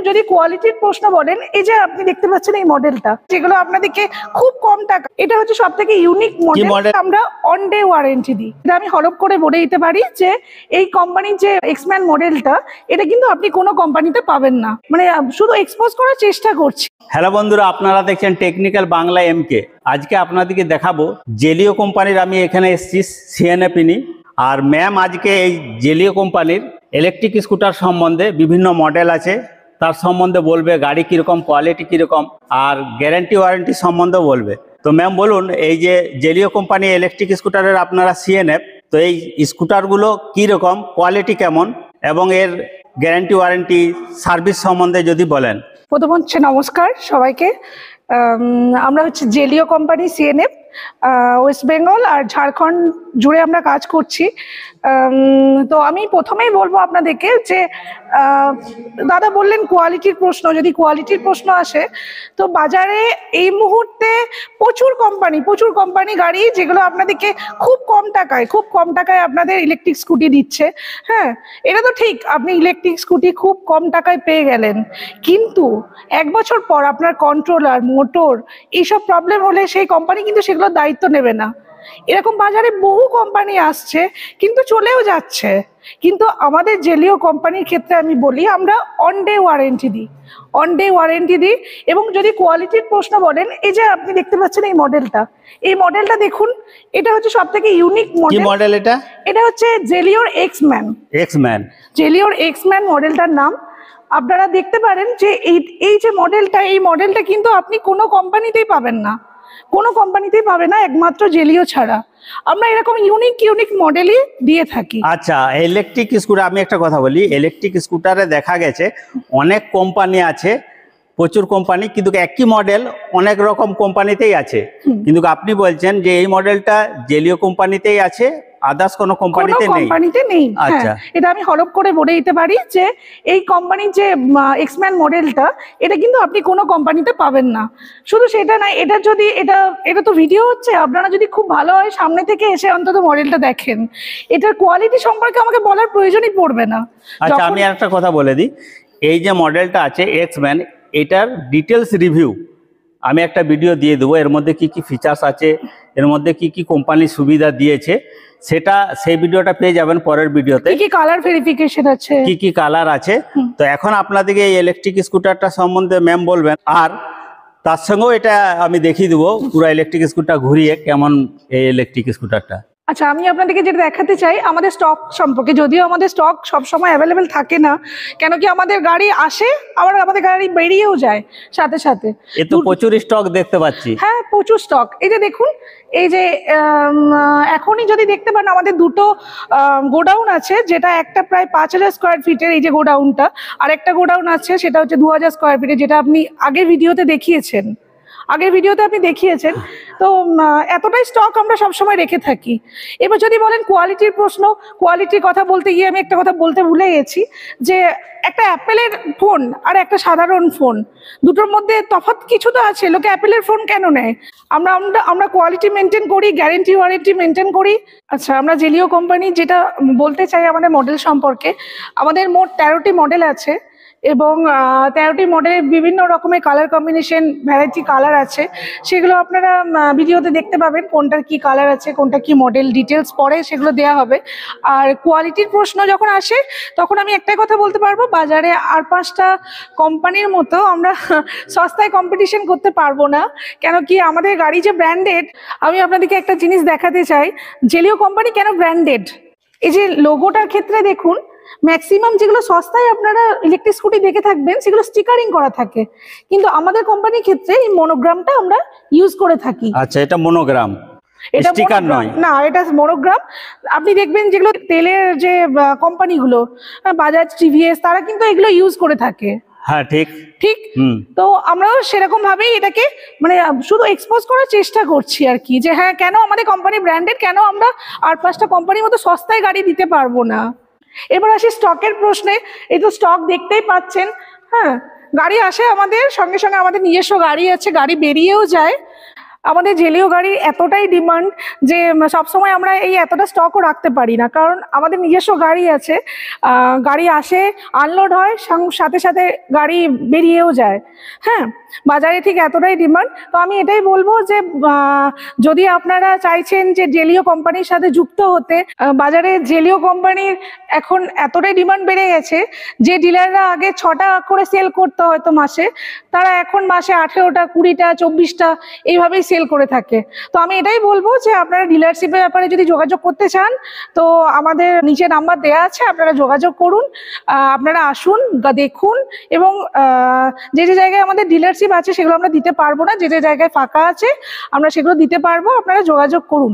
যদি কোয়ালিটির প্রশ্ন বলেন, এই যে আপনি দেখতে পাচ্ছেন এই মডেলটা, যেগুলো আপনাদেরকে খুব কম টাকা, এটা হচ্ছে সব থেকে ইউনিক মডেল। আমরা অন ডে ওয়ারেন্টি দিই। এটা আমি হলফ করে বলে দিতে পারি যে এই কোম্পানির যে এক্সম্যান মডেলটা, এটা কিন্তু আপনি কোনো কোম্পানিতে পাবেন না। মানে শুধু এক্সপোজ করার চেষ্টা করছি। হ্যালো বন্ধুরা, আপনারা দেখছেন টেকনিক্যাল বাংলা এমকে। আজকে আপনাদেরকে দেখাবো জেলিও কোম্পানির, আমি এখানে এসেছি সিএনএ পিনি। আর ম্যাম আজকে এই জেলিও কোম্পানির ইলেকট্রিক স্কুটার সম্বন্ধে বিভিন্ন মডেল আছে তার সম্বন্ধে বলবে, গাড়ি কীরকম, কোয়ালিটি কীরকম, আর গ্যারান্টি ওয়ারেন্টি সম্বন্ধে বলবে। তো ম্যাম বলুন, এই যে জেলিও কোম্পানি ইলেকট্রিক স্কুটারের আপনারা সিএনএফ, তো এই স্কুটারগুলো কীরকম, কোয়ালিটি কেমন এবং এর গ্যারান্টি ওয়ারেন্টি সার্ভিস সম্বন্ধে যদি বলেন। প্রথম হচ্ছে নমস্কার সবাইকে। আমরা হচ্ছে Zelio company CNF, West Bengal আর ঝাড়খণ্ড জুড়ে আমরা কাজ করছি। তো আমি প্রথমেই বলবো আপনাদেরকে যে দাদা বললেন কোয়ালিটির প্রশ্ন, যদি কোয়ালিটির প্রশ্ন আসে তো বাজারে এই মুহূর্তে প্রচুর কোম্পানি গাড়ি, যেগুলো আপনাদেরকে খুব কম টাকায় আপনাদের ইলেকট্রিক স্কুটি দিচ্ছে। হ্যাঁ, এটা তো ঠিক, আপনি ইলেকট্রিক স্কুটি খুব কম টাকায় পেয়ে গেলেন, কিন্তু এক বছর পর আপনার কন্ট্রোলার, মোটর এইসব প্রবলেম হলে সেই কোম্পানি কিন্তু সেগুলোর দায়িত্ব নেবে না। এরকম বাজারে বহু কোম্পানি আসছে কিন্তু চলেও যাচ্ছে, কিন্তু আমাদের জেলিও কোম্পানির ক্ষেত্রে আমি বলি আমরা অন ডে ওয়ারেন্টি দিই। এবং যদি কোয়ালিটির প্রশ্ন বলেন, এই যে আপনি দেখতে পাচ্ছেন এই মডেলটা দেখুন, এটা হচ্ছে সব থেকে ইউনিক মডেল। এটা হচ্ছে জেলিওর এক্সম্যান মডেলটার নাম। আপনারা দেখতে পারেন যে এই যে মডেলটা কিন্তু আপনি কোনো কোম্পানিতেই পাবেন না, একমাত্র জেলিও ছাড়া। আমরা এরকম ইউনিক মডেলই দিয়ে থাকি। আচ্ছা, ইলেকট্রিক স্কুটার, আমি একটা কথা বলি, ইলেকট্রিক স্কুটারে দেখা গেছে অনেক কোম্পানি আছে, প্রচুর কোম্পানি, কিন্তু একই মডেল অনেক রকম কোম্পানিতেই আছে। কিন্তু আপনি বলছেন যে এই মডেলটা জেলিও কোম্পানিতেই আছে, আদার্স কোনো কোম্পানিতে নেই। আচ্ছা, এটা আমি হলফ করে বলে দিতে পারি যে এই কোম্পানির যে এক্সম্যান মডেলটা, এটা কিন্তু আপনি কোনো কোম্পানিতে পাবেন না। শুধু সেটা না, এটা তো ভিডিও হচ্ছে, আপনারা যদি খুব ভালো হয় সামনে থেকে এসে অন্তত মডেলটা দেখেন, এটার কোয়ালিটি সম্পর্কে আমাকে বলার প্রয়োজনই পড়বে না। আচ্ছা, আমি একটা কথা বলে দিই, এই যে মডেলটা আছে এক্সম্যান, এটার ডিটেলস রিভিউ আমি একটা ভিডিও দিয়ে দেবো। এর মধ্যে কি কি ফিচার্স আছে, এর মধ্যে কি কি কোম্পানি সুবিধা দিয়েছে, সেই ভিডিওটা পেয়ে যাবেন পরের ভিডিওতে। কি কালার ভেরিফিকেশন আছে, কি কালার আছে। তো এখন আপনাদেরকে এই ইলেকট্রিক স্কুটারটা সম্বন্ধে ম্যাম বলবেন, আর তার সঙ্গেও এটা আমি দেখিয়ে দেবো পুরো ইলেকট্রিক স্কুটার ঘুরিয়ে কেমন এই ইলেকট্রিক স্কুটারটা। আচ্ছা, আমি আপনাদেরকে যেটা দেখাতে চাই আমাদের স্টক সম্পর্কে, যদিও আমাদের স্টক সবসময় অ্যাভেলেবেল থাকে না, কেন কি আমাদের গাড়ি আসে আবার আমাদের গাড়ি বেরিয়েও যায় সাথে। এ তো প্রচুর স্টক দেখতে পাচ্ছি। হ্যাঁ, প্রচুর স্টক। এই যে দেখুন, এই যে এখনই যদি দেখতে পান আমাদের দুটো গোডাউন আছে, যেটা একটা প্রায় 5000 স্কোয়ার ফিটের এই যে গোডাউনটা, আর একটা গোডাউন আছে সেটা হচ্ছে 2000 স্কোয়ার ফিটের, যেটা আপনি আগের ভিডিওতে দেখিয়েছেন। তো এতটাই স্টক আমরা সবসময় রেখে থাকি। এবার যদি বলেন কোয়ালিটির প্রশ্ন, কোয়ালিটির কথা বলতে গিয়ে আমি একটা কথা বলতে ভুলে গেছি, যে একটা অ্যাপেলের ফোন আর একটা সাধারণ ফোন, দুটোর মধ্যে তফাৎ কিছু তো আছে। লোকে অ্যাপেলের ফোন কেন নেয়? আমরা কোয়ালিটি মেনটেন করি, গ্যারেন্টি ওয়ারেন্টি মেনটেন করি। আচ্ছা, আমরা জেলিও কোম্পানি যেটা বলতে চাই আমাদের মডেল সম্পর্কে, আমাদের মোট 13টি মডেল আছে এবং 13টি মডেলের বিভিন্ন রকমের কালার কম্বিনেশন, ভ্যারাইটি কালার আছে। সেগুলো আপনারা ভিডিওতে দেখতে পাবেন, কোনটার কি কালার আছে, কোনটা কি মডেল, ডিটেলস পরে সেগুলো দেওয়া হবে। আর কোয়ালিটির প্রশ্ন যখন আসে তখন আমি একটাই কথা বলতে পারবো, বাজারে আর 5টা কোম্পানির মতো আমরা সস্তায় কম্পিটিশন করতে পারবো না। কেন কি আমাদের গাড়ি যে ব্র্যান্ডেড, আমি আপনাদেরকে একটা জিনিস দেখাতে চাই জেলিও কোম্পানি কেন ব্র্যান্ডেড। এই যে লোগোটার ক্ষেত্রে দেখুন, ম্যাক্সিমাম যেগুলো সস্তায় আপনারা ইলেকট্রিক স্কুটি দেখে থাকবেন সেগুলো স্টিকারিং করা থাকে, কিন্তু আমাদের কোম্পানির ক্ষেত্রে এই মনোগ্রামটা আমরা ইউজ করে থাকি। আচ্ছা, এটা মনোগ্রাম, এটা স্টিকার নয় না, এটা মনোগ্রাম। আপনি দেখবেন যেগুলো তেলের যে কোম্পানিগুলো, বাজাজ, টিভিএস, তারা কিন্তু এগুলো ইউজ করে থাকে। হ্যাঁ, ঠিক। তো আমরাও সেরকম ভাবেই এটাকে মানে শুধু এক্সপোজ করার চেষ্টা করছি আর কি, যে হ্যাঁ, কেন আমাদের কোম্পানি ব্র্যান্ডেড, কেন আমরা আর 5টা কোম্পানির মতো সস্তায় গাড়ি দিতে পারবো না। এবার আসি স্টকের প্রশ্নে। এই তো স্টক দেখতেই পাচ্ছেন। হ্যাঁ, গাড়ি আসে আমাদের সঙ্গে, আমাদের নিজস্ব গাড়ি আছে, গাড়ি বেরিয়েও যায়। আমাদের জেলিও গাড়ির এতটাই ডিমান্ড যে সবসময় আমরা এই এতটা স্টকও রাখতে পারি না, কারণ আমাদের নিজস্ব গাড়ি আছে। গাড়ি আসে, আনলোড হয়, সাথে সাথে গাড়ি বেরিয়েও যায়। হ্যাঁ, বাজারে ঠিক এতটাই ডিমান্ড। তো আমি এটাই বলবো যে যদি আপনারা চাইছেন যে জেলিও কোম্পানির সাথে যুক্ত হতে, বাজারে জেলিও কোম্পানির এখন এতটাই ডিমান্ড বেড়ে গেছে যে ডিলাররা আগে 6টা করে সেল করতে হয়তো মাসে, তারা এখন মাসে 18টা, 20টা, 24টা এইভাবেই সেল করে থাকে। তো আমি এটাই বলবো যে আপনারা ডিলারশিপের ব্যাপারে যদি যোগাযোগ করতে চান তো আমাদের নিচে নাম্বার দেওয়া আছে, আপনারা যোগাযোগ করুন। আপনারা আসুন, দেখুন, এবং যে যে জায়গায় আমাদের ডিলারশিপ আছে সেগুলো আমরা দিতে পারবো না, যে যে জায়গায় ফাঁকা আছে আমরা সেগুলো দিতে পারবো, আপনারা যোগাযোগ করুন।